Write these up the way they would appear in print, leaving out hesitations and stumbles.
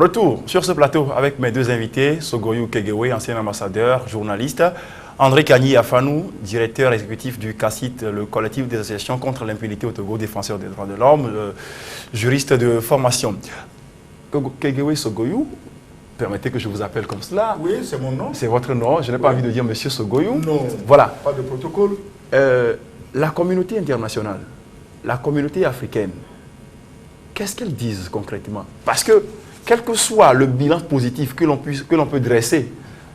Retour sur ce plateau avec mes deux invités, Sogoyou Kegewe, ancien ambassadeur, journaliste, André Kagny Afanou, directeur exécutif du CACIT, le collectif des associations contre l'impunité au Togo, défenseur des droits de l'homme, juriste de formation. Kegewe Sogoyou, permettez que je vous appelle comme cela. Oui, c'est mon nom. C'est votre nom, je n'ai pas envie de dire monsieur Sogoyou. Non, voilà. Pas de protocole. La communauté internationale, la communauté africaine, qu'est-ce qu'elles disent concrètement? Parce que, quel que soit le bilan positif que l'on peut dresser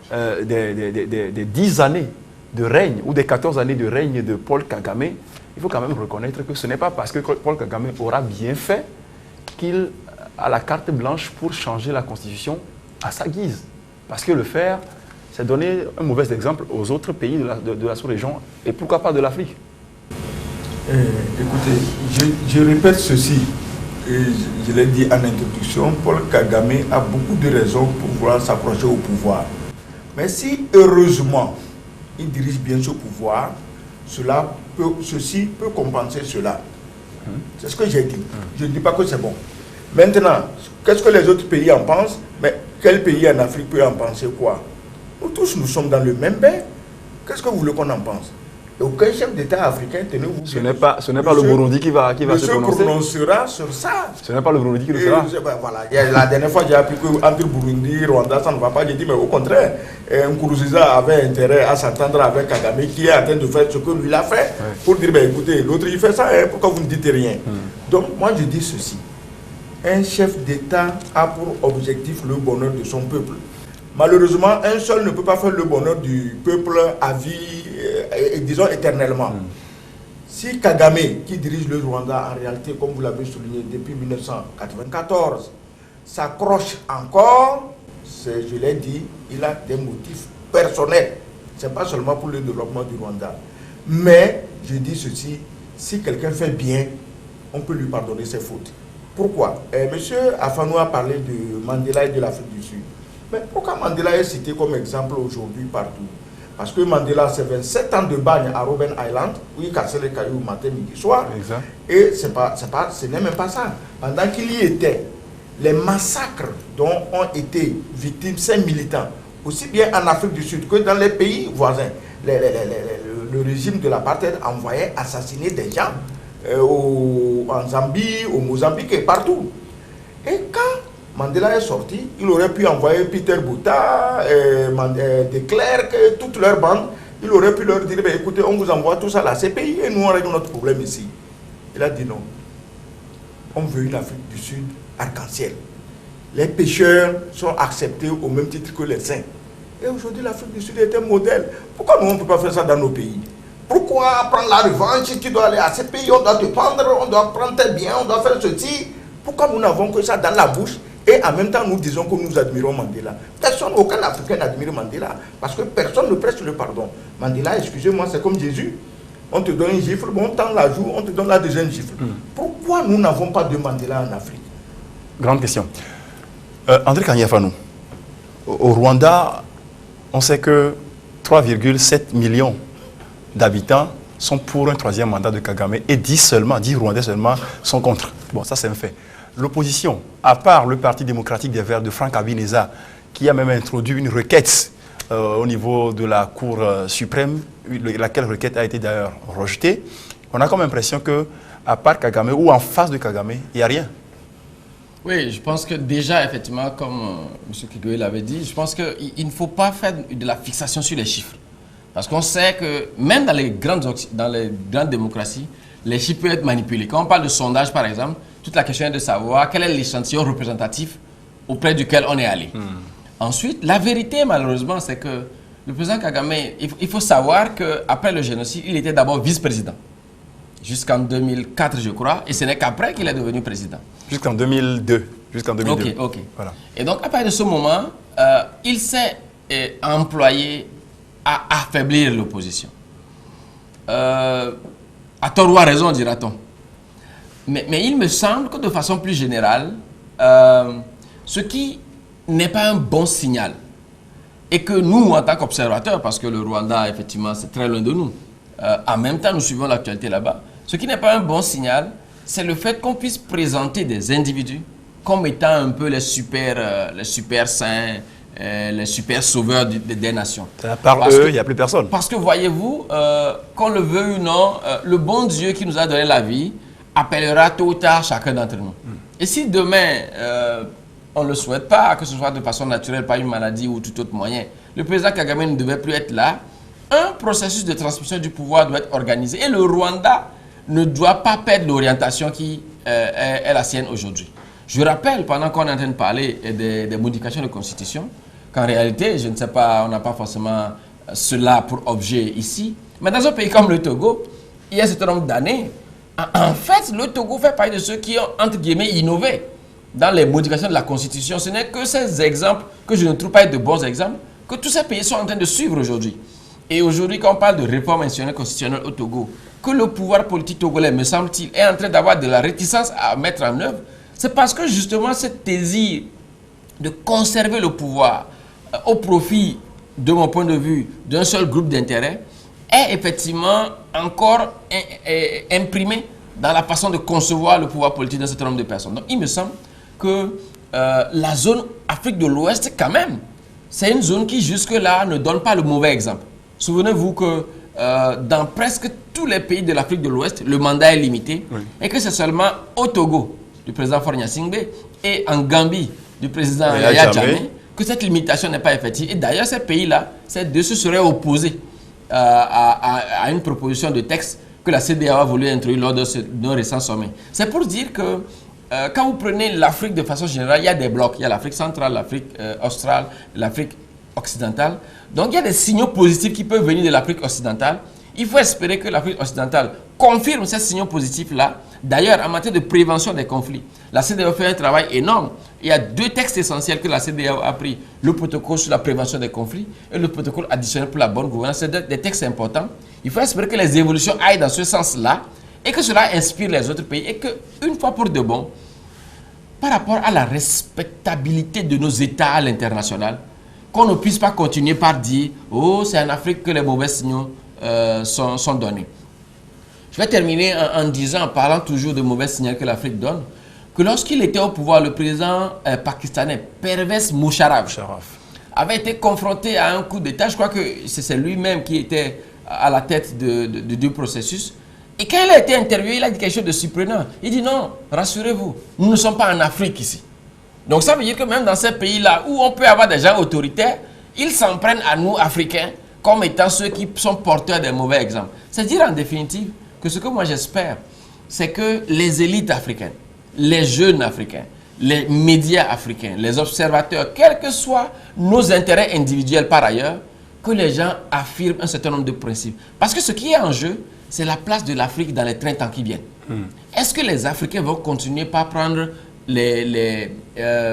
des 10 années de règne ou des 14 années de règne de Paul Kagame, il faut quand même reconnaître que ce n'est pas parce que Paul Kagame aura bien fait qu'il a la carte blanche pour changer la constitution à sa guise. Parce que le faire, c'est donner un mauvais exemple aux autres pays de la sous-région et pourquoi pas de l'Afrique. Écoutez, je répète ceci. Et je l'ai dit en introduction, Paul Kagame a beaucoup de raisons pour vouloir s'approcher au pouvoir. Mais si heureusement il dirige bien ce pouvoir, ceci peut compenser cela. C'est ce que j'ai dit. Je ne dis pas que c'est bon. Maintenant, qu'est-ce que les autres pays en pensent? Mais quel pays en Afrique peut en penser quoi? Nous tous, nous sommes dans le même bain. Qu'est-ce que vous voulez qu'on en pense? Aucun chef d'État africain, tenez-vous. Ce n'est pas le Burundi qui va se prononcer. Prononcera sur ça. Ce n'est pas le Burundi qui le fera. Voilà. La dernière fois, j'ai appris qu'entre Burundi et Rwanda, ça ne va pas. J'ai dit, mais au contraire, Nkurunziza avait intérêt à s'entendre avec Kagame, qui est en train de faire ce que lui a fait, pour dire, ben, écoutez, l'autre il fait ça, pourquoi vous ne dites rien? Donc, moi, je dis ceci. Un chef d'État a pour objectif le bonheur de son peuple. Malheureusement, un seul ne peut pas faire le bonheur du peuple à vie, disons éternellement. Si Kagame, qui dirige le Rwanda, en réalité, comme vous l'avez souligné, depuis 1994, s'accroche encore, je l'ai dit, il a des motifs personnels. Ce n'est pas seulement pour le développement du Rwanda. Mais, je dis ceci, si quelqu'un fait bien, on peut lui pardonner ses fautes. Pourquoi? Monsieur Afanou a parlé de Mandela et de l'Afrique du Sud. Mais pourquoi Mandela est cité comme exemple aujourd'hui partout? Parce que Mandela, c'est 27 ans de bagne à Robben Island, où il cassait les cailloux matin, midi, soir. Exact. Et ce n'est même pas ça. Pendant qu'il y était, les massacres dont ont été victimes ces militants, aussi bien en Afrique du Sud que dans les pays voisins, le régime de l'apartheid envoyait assassiner des gens en Zambie, au Mozambique et partout. Et quand Mandela est sorti, il aurait pu envoyer Peter Botha, De Klerk, toute leur bande. Il aurait pu leur dire, écoutez, on vous envoie tout ça à la CPI et nous on règle notre problème ici. Il a dit non. On veut une Afrique du Sud arc-en-ciel. Les pécheurs sont acceptés au même titre que les saints. Et aujourd'hui, l'Afrique du Sud est un modèle. Pourquoi nous on ne peut pas faire ça dans nos pays? Pourquoi prendre la revanche? Si tu dois aller à ces pays, on doit te prendre, on doit prendre tes biens, on doit faire ceci. Pourquoi nous n'avons que ça dans la bouche? Et en même temps, nous disons que nous admirons Mandela. Aucun Africain n'admire Mandela, parce que personne ne prêche le pardon. Mandela, excusez-moi, c'est comme Jésus. On te donne une gifle, on tend la joue, on te donne la deuxième gifle. Pourquoi nous n'avons pas de Mandela en Afrique? Grande question. André Kagny Afanou, au Rwanda, on sait que 3,7 millions d'habitants sont pour un troisième mandat de Kagame et 10 Rwandais seulement sont contre. Bon, ça c'est un fait. L'opposition, à part le Parti démocratique des Verts de Franck Habineza, qui a même introduit une requête au niveau de la Cour suprême, laquelle requête a été d'ailleurs rejetée, on a comme impression que, à part Kagame ou en face de Kagame, il n'y a rien. Oui, je pense que déjà, effectivement, comme M. Kegewe l'avait dit, je pense qu'il ne faut pas faire de la fixation sur les chiffres. Parce qu'on sait que même dans les grandes démocraties, les chiffres peuvent être manipulés. Quand on parle de sondage, par exemple, toute la question est de savoir quel est l'échantillon représentatif auprès duquel on est allé. Ensuite, la vérité, malheureusement, c'est que le président Kagame, il faut savoir qu'après le génocide, il était d'abord vice-président. Jusqu'en 2004, je crois, et ce n'est qu'après qu'il est devenu président. Jusqu'en 2002. Ok. Voilà. Et donc, à partir de ce moment, il s'est employé à affaiblir l'opposition. À tort ou à raison, dira-t-on. Mais il me semble que de façon plus générale, ce qui n'est pas un bon signal, et que nous, en tant qu'observateurs, parce que le Rwanda, effectivement, c'est très loin de nous, en même temps, nous suivons l'actualité là-bas, ce qui n'est pas un bon signal, c'est le fait qu'on puisse présenter des individus comme étant un peu les super saints, les super sauveurs des nations. À part eux, il n'y a plus personne. Parce que voyez-vous, qu'on le veuille ou non, le bon Dieu qui nous a donné la vie appellera tôt ou tard chacun d'entre nous. Et si demain, on ne le souhaite pas, que ce soit de façon naturelle, par une maladie ou tout autre moyen, le président Kagame ne devait plus être là, un processus de transmission du pouvoir doit être organisé. Et le Rwanda ne doit pas perdre l'orientation qui est la sienne aujourd'hui. Je rappelle, pendant qu'on est en train de parler des modifications de constitution, qu'en réalité, je ne sais pas, on n'a pas forcément cela pour objet ici, mais dans un pays comme le Togo, il y a un certain nombre d'années, en fait, le Togo fait partie de ceux qui ont, entre guillemets, innové dans les modifications de la constitution. Ce n'est que ces exemples, que je ne trouve pas être de bons exemples, que tous ces pays sont en train de suivre aujourd'hui. Et aujourd'hui, quand on parle de réforme institutionnelle constitutionnelle au Togo, que le pouvoir politique togolais, me semble-t-il, est en train d'avoir de la réticence à mettre en œuvre, c'est parce que justement, cette désir de conserver le pouvoir au profit, de mon point de vue, d'un seul groupe d'intérêts, est effectivement encore imprimé dans la façon de concevoir le pouvoir politique d'un certain nombre de personnes. Donc, il me semble que la zone Afrique de l'Ouest, quand même, c'est une zone qui, jusque-là, ne donne pas le mauvais exemple. Souvenez-vous que dans presque tous les pays de l'Afrique de l'Ouest, le mandat est limité, oui, et que c'est seulement au Togo, du président Faure Gnassingbé, et en Gambie, du président Yahya Jammeh, que cette limitation n'est pas effective. Et d'ailleurs, ces pays-là, ces deux se seraient opposés à une proposition de texte que la CEDEAO a voulu introduire lors de nos récents sommets. C'est pour dire que quand vous prenez l'Afrique de façon générale, il y a des blocs. Il y a l'Afrique centrale, l'Afrique australe, l'Afrique occidentale. Donc il y a des signaux positifs qui peuvent venir de l'Afrique occidentale. Il faut espérer que l'Afrique occidentale confirme ces signaux positifs-là. D'ailleurs, en matière de prévention des conflits, la CEDEAO fait un travail énorme. Il y a deux textes essentiels que la CEDEAO a pris. Le protocole sur la prévention des conflits et le protocole additionnel pour la bonne gouvernance. C'est des textes importants. Il faut espérer que les évolutions aillent dans ce sens-là et que cela inspire les autres pays. Et qu'une fois pour de bon, par rapport à la respectabilité de nos États à l'international, qu'on ne puisse pas continuer par dire « Oh, c'est en Afrique que les mauvais signaux sont donnés ». Je vais terminer en disant, en parlant toujours de mauvais signaux que l'Afrique donne, que lorsqu'il était au pouvoir, le président pakistanais Pervez Musharraf avait été confronté à un coup d'État. Je crois que c'est lui-même qui était à la tête du processus. Et quand il a été interviewé, il a dit quelque chose de surprenant. Il dit non, rassurez-vous, nous ne sommes pas en Afrique ici. Donc ça veut dire que même dans ces pays-là où on peut avoir des gens autoritaires, ils s'en prennent à nous, Africains, comme étant ceux qui sont porteurs des mauvais exemples. C'est dire en définitive que ce que moi j'espère, c'est que les élites africaines, les jeunes africains, les médias africains, les observateurs, quels que soient nos intérêts individuels par ailleurs, que les gens affirment un certain nombre de principes. Parce que ce qui est en jeu, c'est la place de l'Afrique dans les 30 ans qui viennent. Est-ce que les Africains vont continuer par prendre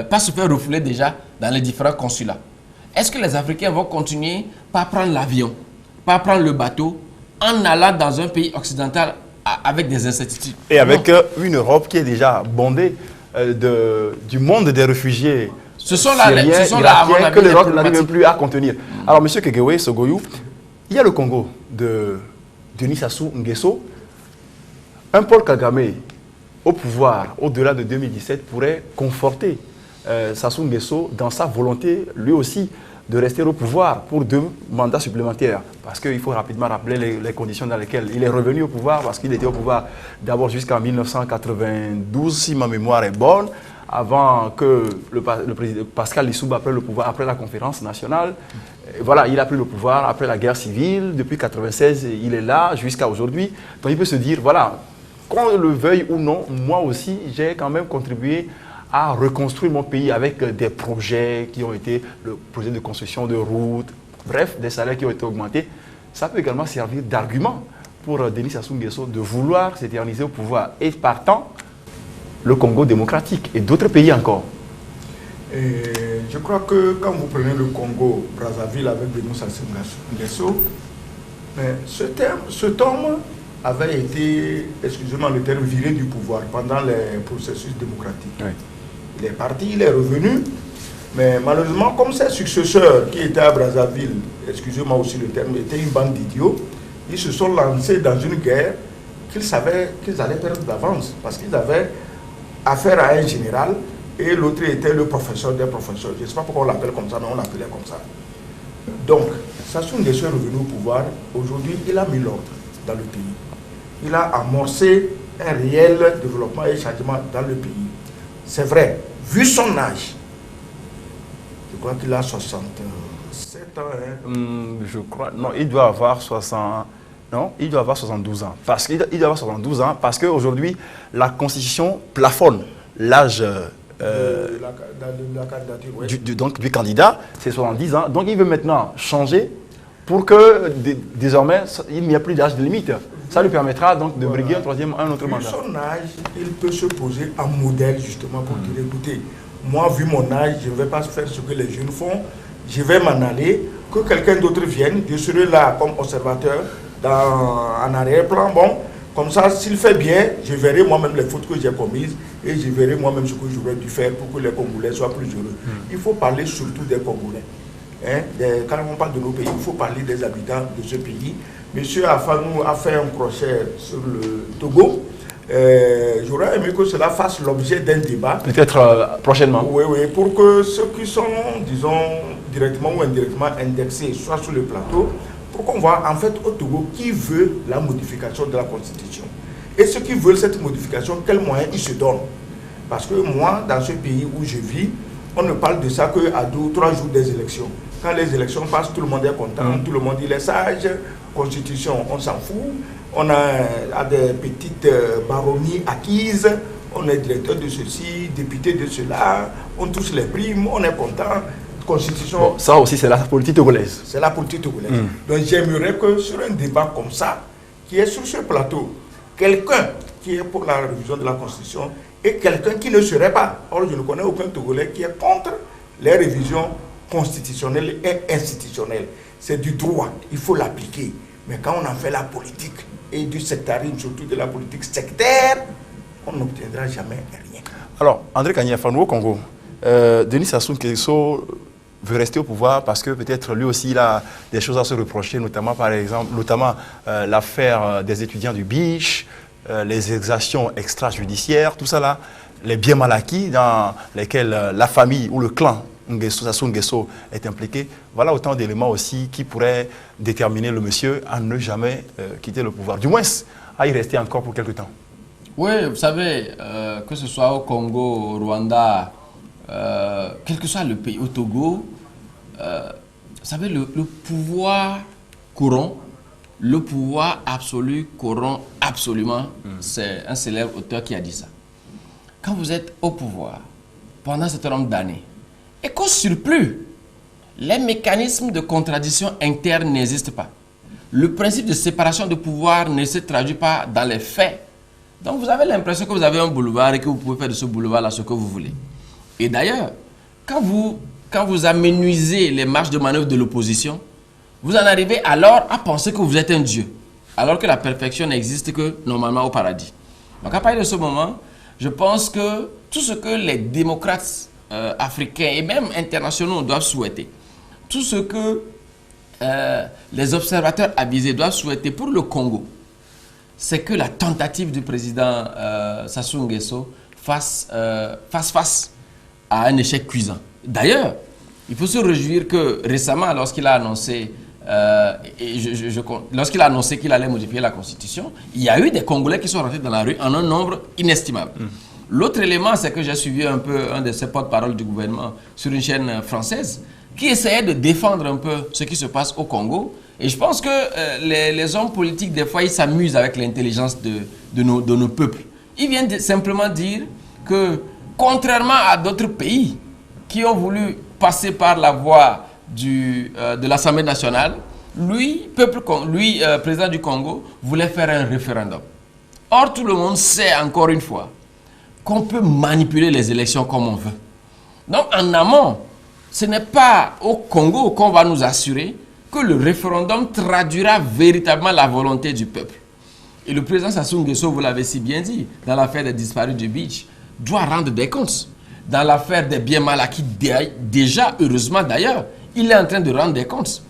pas se faire refouler déjà dans les différents consulats? Est-ce que les Africains vont continuer par prendre l'avion, par prendre le bateau, en allant dans un pays occidental avec des incertitudes? Et avec une Europe qui est déjà bondée du monde des réfugiés syriens, irakiens, que l'Europe n'arrive même plus à contenir. Alors, M. Kegewe Sogoyou, il y a le Congo de Denis Sassou Nguesso. Un Paul Kagame au pouvoir au-delà de 2017 pourrait conforter Sassou Nguesso dans sa volonté, lui aussi, de rester au pouvoir pour 2 mandats supplémentaires. Parce qu'il faut rapidement rappeler les conditions dans lesquelles il est revenu au pouvoir, parce qu'il était au pouvoir d'abord jusqu'en 1992, si ma mémoire est bonne, avant que le président Pascal Lissouba prenne le pouvoir après la conférence nationale. Et voilà, il a pris le pouvoir après la guerre civile. Depuis 1996, il est là jusqu'à aujourd'hui. Donc il peut se dire, voilà, qu'on le veuille ou non, moi aussi, j'ai quand même contribué à reconstruire mon pays avec des projets qui ont été le projet de construction de routes, bref, des salaires qui ont été augmentés. Ça peut également servir d'argument pour Denis Sassou Nguesso de vouloir s'éterniser au pouvoir. Et partant, le Congo démocratique et d'autres pays encore. Et je crois que quand vous prenez le Congo, Brazzaville avec Denis Sassou Nguesso, cet homme avait été, excusez-moi le terme, viré du pouvoir pendant les processus démocratiques. Oui. Il est parti, il est revenu, mais malheureusement, comme ses successeurs qui étaient à Brazzaville, excusez-moi aussi le terme, étaient une bande d'idiots, ils se sont lancés dans une guerre qu'ils savaient qu'ils allaient perdre d'avance, parce qu'ils avaient affaire à un général et l'autre était le professeur des professeurs. Je ne sais pas pourquoi on l'appelle comme ça, mais on l'appelait comme ça. Donc, Sassou Nguesso est revenu au pouvoir. Aujourd'hui, il a mis l'ordre dans le pays. Il a amorcé un réel développement et changement dans le pays. C'est vrai, vu son âge, je crois qu'il a 67 ans. Hein. Je crois, non, il doit avoir 60... Non, il doit avoir 72 ans. Parce qu'il doit avoir 72 ans parce qu'aujourd'hui, la Constitution plafonne l'âge La candidature, oui. du candidat, c'est 70 ans. Donc il veut maintenant changer pour que désormais, il n'y a plus d'âge de limite. Ça lui permettra donc de briguer un autre mandat. Vu son âge, il peut se poser en modèle justement pour dire, écoutez, moi, vu mon âge, je ne vais pas faire ce que les jeunes font, je vais m'en aller, que quelqu'un d'autre vienne, je serai là comme observateur, en arrière-plan, bon, comme ça, s'il fait bien, je verrai moi-même les fautes que j'ai commises et je verrai moi-même ce que j'aurais dû faire pour que les Congolais soient plus heureux. Il faut parler surtout des Congolais. Hein, quand on parle de nos pays, il faut parler des habitants de ce pays. Monsieur Afanou a fait un crochet sur le Togo. J'aurais aimé que cela fasse l'objet d'un débat. Peut-être prochainement. Oui, oui, pour que ceux qui sont, disons, directement ou indirectement indexés soient sur le plateau, pour qu'on voit en fait au Togo qui veut la modification de la Constitution. Et ceux qui veulent cette modification, quels moyens ils se donnent. Parce que moi, dans ce pays où je vis, on ne parle de ça qu'à 2 ou 3 jours des élections. Quand les élections passent, tout le monde est content, tout le monde il est sage, Constitution, on s'en fout. On a des petites baronnies acquises, on est directeur de ceci, député de cela, on touche les primes, on est content. Constitution. Bon, ça aussi, c'est la politique togolaise. C'est la politique togolaise. Donc j'aimerais que sur un débat comme ça, qui est sur ce plateau, quelqu'un qui est pour la révision de la Constitution et quelqu'un qui ne serait pas. Or, je ne connais aucun Togolais qui est contre les révisions constitutionnelles et institutionnelles. C'est du droit, il faut l'appliquer. Mais quand on en fait la politique et du sectarisme, surtout de la politique sectaire, on n'obtiendra jamais rien. Alors, André Kagny-Afanou au Congo, Denis Sassou Nguesso veut rester au pouvoir parce que peut-être lui aussi il a des choses à se reprocher, notamment par exemple, l'affaire des étudiants du Biche, les exactions extrajudiciaires, tout ça là, les biens mal acquis dans lesquels la famille ou le clan Sassou Nguesso est impliqué. Voilà autant d'éléments aussi qui pourraient déterminer le monsieur à ne jamais quitter le pouvoir, du moins à y rester encore pour quelque temps. Oui, vous savez, que ce soit au Congo, au Rwanda, quel que soit le pays, au Togo, vous savez, le pouvoir corrompt, le pouvoir absolu corrompt absolument. C'est un célèbre auteur qui a dit ça. Quand vous êtes au pouvoir, pendant un certain nombre d'années, et qu'au surplus, les mécanismes de contradiction interne n'existent pas. Le principe de séparation de pouvoir ne se traduit pas dans les faits. Donc vous avez l'impression que vous avez un boulevard et que vous pouvez faire de ce boulevard-là ce que vous voulez. Et d'ailleurs, quand vous amenuisez les marges de manœuvre de l'opposition, vous en arrivez alors à penser que vous êtes un dieu, alors que la perfection n'existe que normalement au paradis. Donc à partir de ce moment, je pense que tout ce que les démocrates africains et même internationaux doivent souhaiter, tout ce que les observateurs avisés doivent souhaiter pour le Congo, c'est que la tentative du président Sassou Nguesso fasse face à un échec cuisant. D'ailleurs, il faut se réjouir que récemment, lorsqu'il a annoncé qu'il allait modifier la Constitution, il y a eu des Congolais qui sont rentrés dans la rue en un nombre inestimable. L'autre élément, c'est que j'ai suivi un peu un de ces porte-parole du gouvernement sur une chaîne française qui essayait de défendre un peu ce qui se passe au Congo. Et je pense que les hommes politiques, des fois, ils s'amusent avec l'intelligence de nos peuples. Ils viennent simplement dire que, contrairement à d'autres pays qui ont voulu passer par la voie de l'Assemblée nationale, lui, président du Congo, voulait faire un référendum. Or, tout le monde sait, encore une fois, qu'on peut manipuler les élections comme on veut. Donc, en amont, ce n'est pas au Congo qu'on va nous assurer que le référendum traduira véritablement la volonté du peuple. Et le président Sassou Nguesso, vous l'avez si bien dit, dans l'affaire des disparus du Beach, doit rendre des comptes. Dans l'affaire des biens mal acquis, déjà, heureusement d'ailleurs, il est en train de rendre des comptes.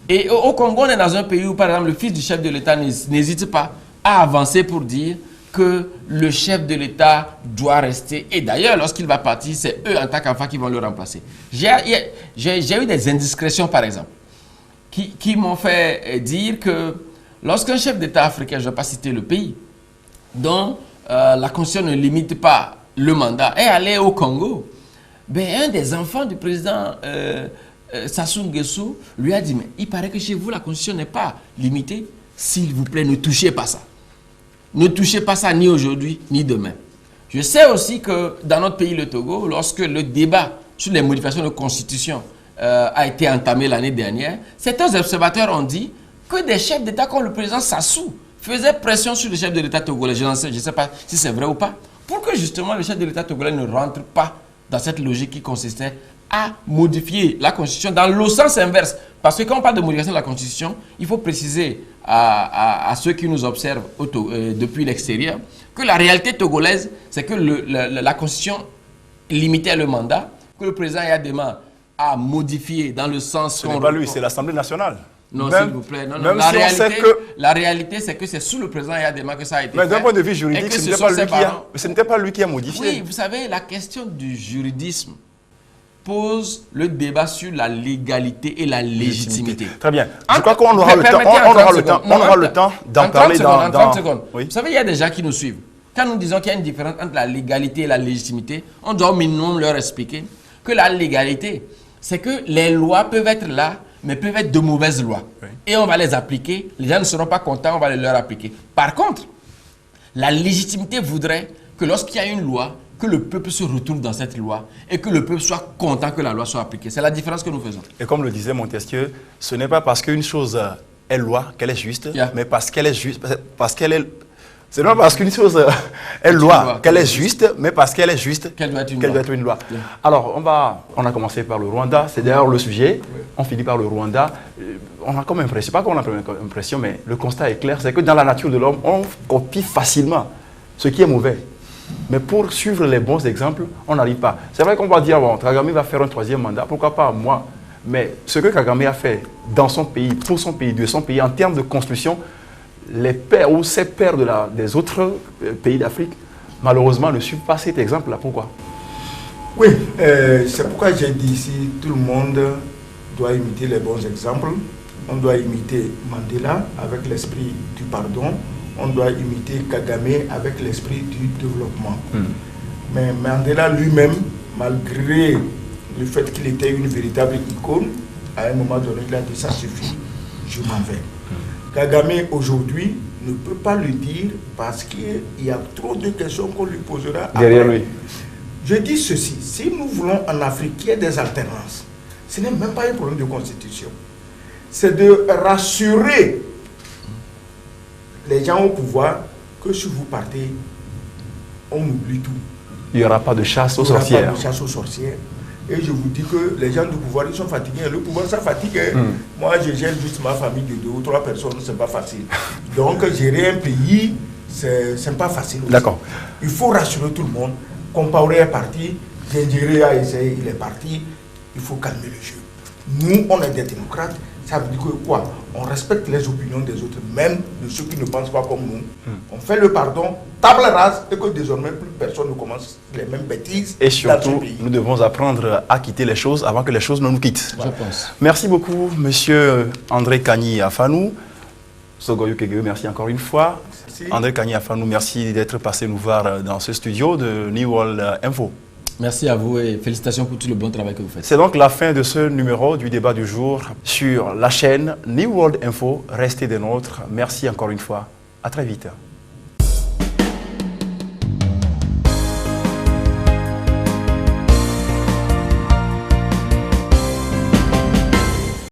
Et au Congo, on est dans un pays où, par exemple, le fils du chef de l'État n'hésite pas à avancer pour dire que le chef de l'État doit rester. Et d'ailleurs, lorsqu'il va partir, c'est eux en tant qu'enfants qui vont le remplacer. J'ai eu des indiscrétions, par exemple, qui m'ont fait dire que lorsqu'un chef d'État africain, je ne vais pas citer le pays, dont la Constitution ne limite pas le mandat, est allé au Congo, ben, un des enfants du président Sassou Nguesso lui a dit, mais il paraît que chez vous, la Constitution n'est pas limitée. S'il vous plaît, ne touchez pas ça. Ne touchez pas ça ni aujourd'hui, ni demain. Je sais aussi que dans notre pays, le Togo, lorsque le débat sur les modifications de constitution a été entamé l'année dernière, certains observateurs ont dit que des chefs d'État comme le président Sassou faisaient pression sur le chef de l'État togolais. Je ne sais pas si c'est vrai ou pas, pour que justement le chef de l'État togolais ne rentre pas dans cette logique qui consistait à modifier la Constitution dans le sens inverse. Parce que quand on parle de modification de la Constitution, il faut préciser à ceux qui nous observent depuis l'extérieur que la réalité togolaise, c'est que la Constitution limitait le mandat, que le président Yadema a modifié dans le sens... Ce n'est pas lui, c'est l'Assemblée nationale. Non, s'il vous plaît. Non, non. La réalité, c'est que c'est sous le président Yadema que ça a été fait. Mais d'un point de vue juridique, ce n'était pas lui qui a modifié. Oui, vous savez, la question du juridisme pose le débat sur la légalité et la légitimité. Très bien. Je crois qu'on aura le temps d'en parler dans 30 secondes. Oui. Vous savez, il y a des gens qui nous suivent. Quand nous disons qu'il y a une différence entre la légalité et la légitimité, on doit au minimum leur expliquer que la légalité, c'est que les lois peuvent être là, mais peuvent être de mauvaises lois. Oui. Et on va les appliquer. Les gens ne seront pas contents, on va les leur appliquer. Par contre, la légitimité voudrait que lorsqu'il y a une loi, que le peuple se retrouve dans cette loi et que le peuple soit content que la loi soit appliquée. C'est la différence que nous faisons. Et comme le disait Montesquieu, ce n'est pas parce qu'une chose est loi qu'elle est juste, mais parce qu'elle est juste, parce qu'elle est... C'est pas parce qu'une chose est loi qu'elle est juste, mais parce qu'elle est juste qu'elle doit être une loi. Alors, on a commencé par le Rwanda, c'est d'ailleurs le sujet. On finit par le Rwanda. On a comme impression, pas qu'on a impression, mais le constat est clair, c'est que dans la nature de l'homme, on copie facilement ce qui est mauvais. Mais pour suivre les bons exemples, on n'arrive pas. C'est vrai qu'on va dire, bon, Kagame va faire un 3e mandat, pourquoi pas moi? Mais ce que Kagame a fait dans son pays, pour son pays, de son pays, en termes de construction, les pères ou ses pères des autres pays d'Afrique, malheureusement, ne suivent pas cet exemple-là. Pourquoi? Oui, c'est pourquoi j'ai dit ici, tout le monde doit imiter les bons exemples. On doit imiter Mandela avec l'esprit du pardon. On doit imiter Kagame avec l'esprit du développement. Mais Mandela lui-même, malgré le fait qu'il était une véritable icône, à un moment donné, il a dit ça suffit, je m'en vais. Kagame aujourd'hui ne peut pas le dire parce qu'il y a trop de questions qu'on lui posera derrière lui. Je dis ceci, si nous voulons en Afrique qu'il y ait des alternances, ce n'est même pas un problème de constitution. C'est de rassurer les gens au pouvoir que si vous partez, on oublie tout. Il n'y aura pas de chasse aux sorcières. Il n'y aura pas de chasse aux sorcières. Et je vous dis que les gens du pouvoir, ils sont fatigués. Le pouvoir, ça fatigue. Moi, je gère juste ma famille de 2 ou 3 personnes, c'est pas facile. Donc, gérer un pays, c'est pas facile. D'accord. Il faut rassurer tout le monde. Compaoré est parti, Gengéré a essayé, il est parti. Il faut calmer le jeu. Nous, on est des démocrates. Ça veut dire que quoi? On respecte les opinions des autres, même de ceux qui ne pensent pas comme nous. On fait le pardon, table rase, et que désormais plus personne ne commence les mêmes bêtises. Et surtout, nous devons apprendre à quitter les choses avant que les choses ne nous quittent. Je pense. Merci beaucoup, monsieur André Kani Afanou. Sogoyou Kegeu, merci encore une fois. Merci. André Kani Afanou, merci d'être passé nous voir dans ce studio de New World Info. Merci à vous et félicitations pour tout le bon travail que vous faites. C'est donc la fin de ce numéro du débat du jour sur la chaîne New World Info. Restez des nôtres. Merci encore une fois. À très vite.